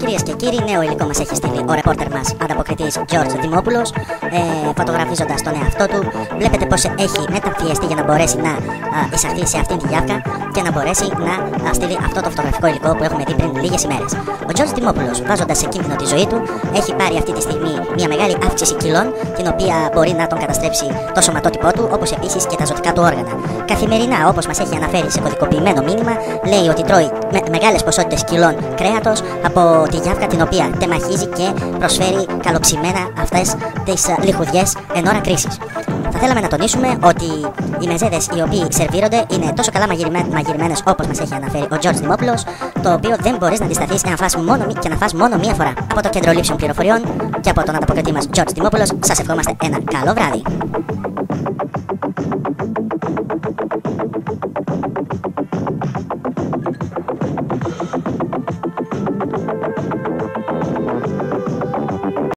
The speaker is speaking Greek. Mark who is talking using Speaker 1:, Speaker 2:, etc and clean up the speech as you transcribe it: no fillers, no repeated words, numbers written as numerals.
Speaker 1: Κυρίες και κύριοι, νέο υλικό μας έχει στείλει ο ρεπόρτερ μας, ανταποκριτής Γιώργος Δημόπουλος, φωτογραφίζοντας τον εαυτό του. Βλέπετε πως έχει μεταμφιεστεί για να μπορέσει να εισαχθεί σε αυτήν τη γιάφκα και να μπορέσει να στείλει αυτό το φωτογραφικό υλικό που έχουμε δει πριν λίγες ημέρες. Ο Γιώργος Δημόπουλος, βάζοντας σε κίνδυνο τη ζωή του, έχει πάρει αυτή τη στιγμή μια μεγάλη αύξηση κιλών, την οποία μπορεί να τον καταστρέψει το σωματότυπό του, όπως επίσης και τα ζωτικά του όργανα. Καθημερινά, όπως μας έχει αναφέρει σε κωδικοποιημένο μήνυμα, λέει ότι τρώει μεγάλες ποσότητες κιλών κρέατος από τη γιάφκα, την οποία τεμαχίζει και προσφέρει καλοψημένα αυτές τις λιχουδιές εν ώρα κρίσης. Θα θέλαμε να τονίσουμε ότι οι μεζέδες οι οποίοι σερβίρονται είναι τόσο καλά μαγειρεμένες όπως μας έχει αναφέρει ο Γιώργος Δημόπουλος, το οποίο δεν μπορείς να αντισταθείς και να φας μόνο μία φορά. Από το Κέντρο Λήψεων Πληροφοριών και από τον ανταποκριτή μας Γιώργο Δημόπουλος, σας ευχόμαστε ένα καλό βράδυ.